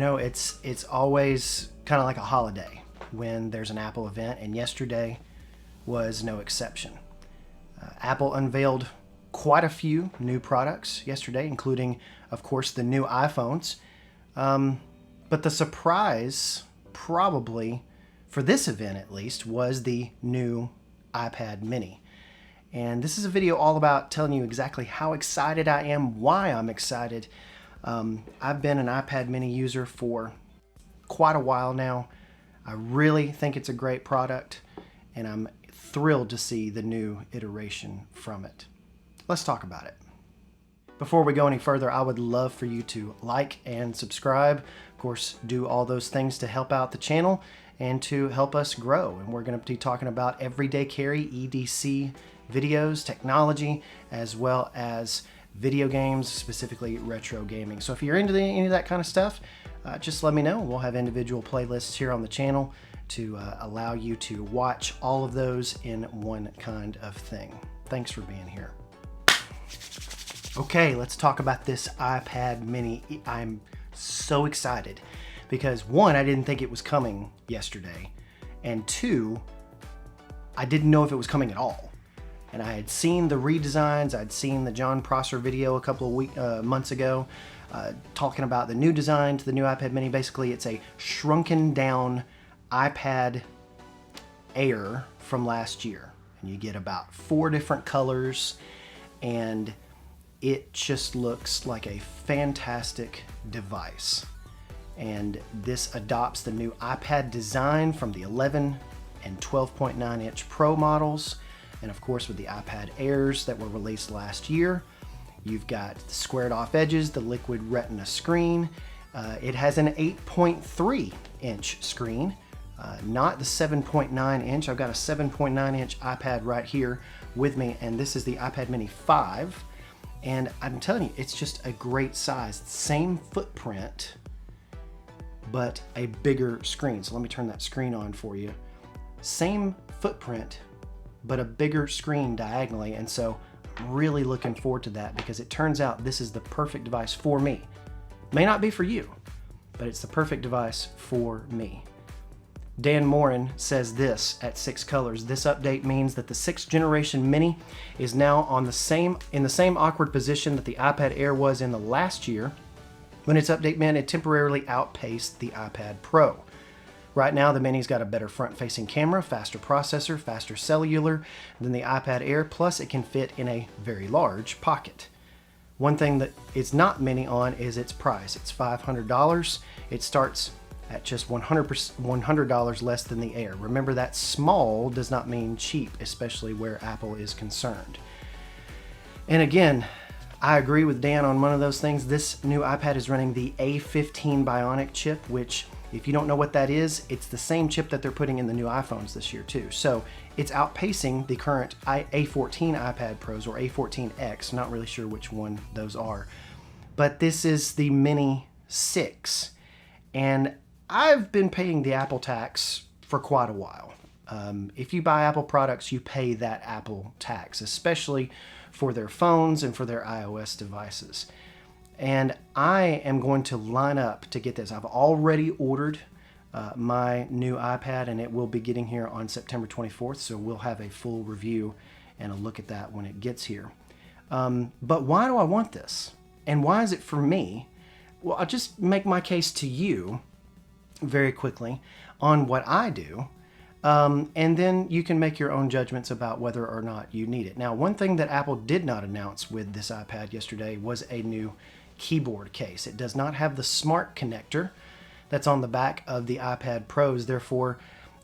It's always kind of like a holiday when there's an Apple event, and yesterday was no exception. Apple unveiled quite a few new products yesterday, including, of course, the new iPhones. But the surprise, probably for this event at least, was the new iPad mini. And this is a video all about telling you exactly how excited I am, why I'm excited. I've been an iPad mini user for quite a while now. I really think it's a great product, and I'm thrilled to see the new iteration from it. Let's talk about it. Before we go any further, I would love for you to like and subscribe. Of course, do all those things to help out the channel and to help us grow. And we're going to be talking about everyday carry, EDC videos, technology, as well as video games, specifically retro gaming. So if you're into any of that kind of stuff, just let me know. We'll have individual playlists here on the channel to allow you to watch all of those in one kind of thing. Thanks for being here. Okay, let's talk about this iPad mini. I'm so excited because one, I didn't think it was coming yesterday, and two, I didn't know if it was coming at all. And I had seen the redesigns, I'd seen the John Prosser video a couple of months ago talking about the new design to the new iPad mini. Basically, it's a shrunken down iPad Air from last year. And you get about 4 different colors, and it just looks like a fantastic device. And this adopts the new iPad design from the 11 and 12.9 inch Pro models. And of course, with the iPad Airs that were released last year, you've got the squared off edges, the liquid retina screen. It has an 8.3 inch screen, not the 7.9 inch. I've got a 7.9 inch iPad right here with me, and this is the iPad mini 5. And I'm telling you, it's just a great size. Same footprint, but a bigger screen. So let me turn that screen on for you. Same footprint, but a bigger screen diagonally. And so I'm really looking forward to that because it turns out this is the perfect device for me. May not be for you, but it's the perfect device for me. Dan Morin says this at 6 Colors. This update means that the 6th generation mini is now in the same awkward position that the iPad Air was in the last year when its update meant it temporarily outpaced the iPad Pro. Right now, the mini's got a better front-facing camera, faster processor, faster cellular than the iPad Air, plus it can fit in a very large pocket. One thing that it's not mini on is its price. It's $500. It starts at just $100 less than the Air. Remember that small does not mean cheap, especially where Apple is concerned. And again, I agree with Dan on one of those things. This new iPad is running the A15 Bionic chip, which, if you don't know what that is, it's the same chip that they're putting in the new iPhones this year too. So it's outpacing the current A14 iPad Pros or A14X, not really sure which one those are. But this is the Mini 6. And I've been paying the Apple tax for quite a while. If you buy Apple products, you pay that Apple tax, especially for their phones and for their iOS devices. And I am going to line up to get this. I've already ordered my new iPad, and it will be getting here on September 24th, so we'll have a full review and a look at that when it gets here. But why do I want this? And why is it for me? Well, I'll just make my case to you very quickly on what I do, and then you can make your own judgments about whether or not you need it. Now, one thing that Apple did not announce with this iPad yesterday was a new keyboard case. It does not have the smart connector that's on the back of the iPad Pros, therefore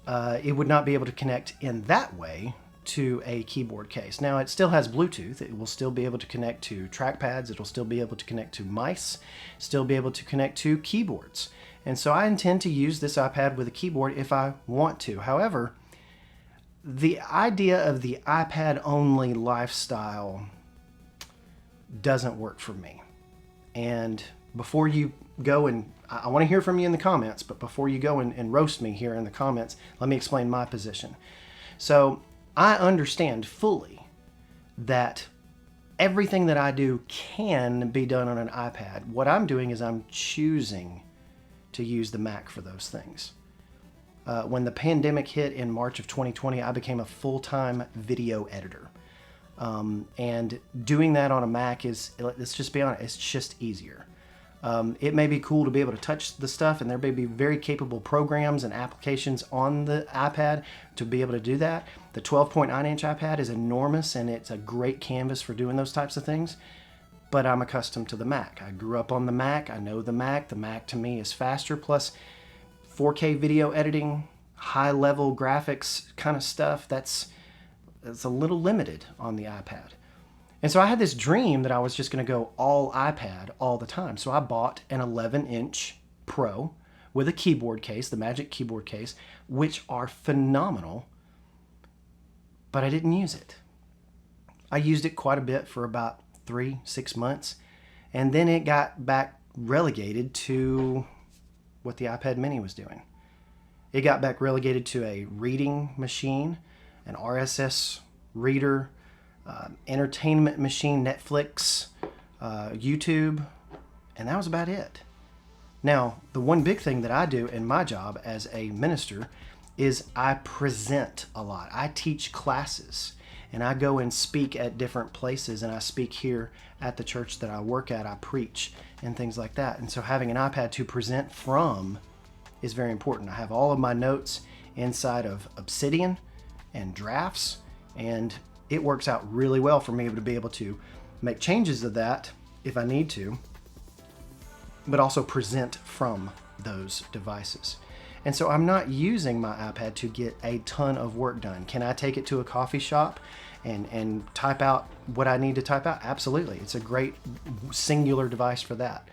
it would not be able to connect in that way to a keyboard case. Now, it still has Bluetooth. It will still be able to connect to trackpads. It'll still be able to connect to mice, still be able to connect to keyboards. And so I intend to use this iPad with a keyboard if I want to. However, the idea of the iPad-only lifestyle doesn't work for me. And before you go, and I want to hear from you in the comments, but before you go and roast me here in the comments, let me explain my position. So I understand fully that everything that I do can be done on an iPad. What I'm doing is I'm choosing to use the Mac for those things. When the pandemic hit in March of 2020, I became a full-time video editor. And doing that on a Mac is, let's just be honest, it's just easier. It may be cool to be able to touch the stuff, and there may be very capable programs and applications on the iPad to be able to do that. The 12.9-inch iPad is enormous, and it's a great canvas for doing those types of things. But I'm accustomed to the Mac. I grew up on the Mac. I know the Mac. The Mac to me is faster. Plus, 4K video editing, high-level graphics kind of stuff, that's a little limited on the iPad. And so I had this dream that I was just going to go all iPad all the time. So I bought an 11-inch Pro with a keyboard case, the Magic keyboard case, which are phenomenal, but I didn't use it. I used it quite a bit for about 3-6 months, and then it got back relegated to what the iPad mini was doing. It got back relegated to a reading machine, an RSS reader, entertainment machine, Netflix, YouTube, and that was about it. Now, the one big thing that I do in my job as a minister is I present a lot. I teach classes, and I go and speak at different places, and I speak here at the church that I work at. I preach and things like that. And so having an iPad to present from is very important. I have all of my notes inside of Obsidian and Drafts, and it works out really well for me to be able to make changes of that if I need to, but also present from those devices. And so I'm not using my iPad to get a ton of work done. Can I take it to a coffee shop and type out what I need to type out? Absolutely. It's a great singular device for that.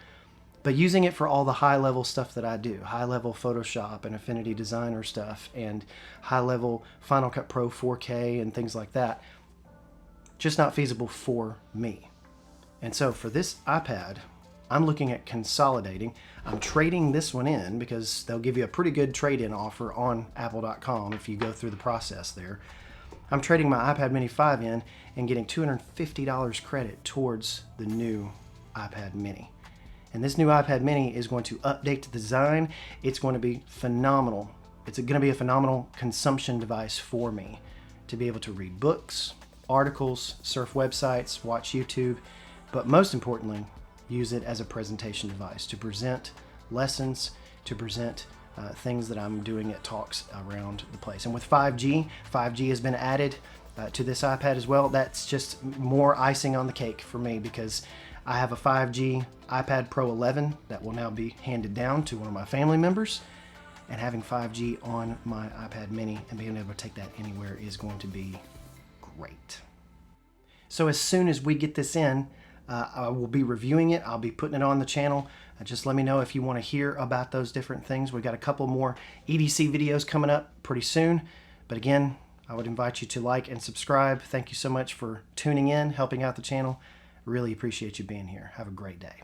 But using it for all the high-level stuff that I do, high-level Photoshop and Affinity Designer stuff, and high-level Final Cut Pro 4K and things like that, just not feasible for me. And so for this iPad, I'm looking at consolidating. I'm trading this one in because they'll give you a pretty good trade-in offer on apple.com if you go through the process there. I'm trading my iPad mini 5 in and getting $250 credit towards the new iPad mini. And this new iPad mini is going to update the design. It's going to be phenomenal. It's going to be a phenomenal consumption device for me to be able to read books, articles, surf websites, watch YouTube, but most importantly, use it as a presentation device to present lessons, to present things that I'm doing at talks around the place. And with 5G has been added to this iPad as well. That's just more icing on the cake for me because I have a 5G iPad Pro 11 that will now be handed down to one of my family members, and having 5G on my iPad mini and being able to take that anywhere is going to be great. So as soon as we get this in, I will be reviewing it. I'll be putting it on the channel. Just let me know if you want to hear about those different things. We've got a couple more EDC videos coming up pretty soon. But again, I would invite you to like and subscribe. Thank you so much for tuning in, helping out the channel. Really appreciate you being here. Have a great day.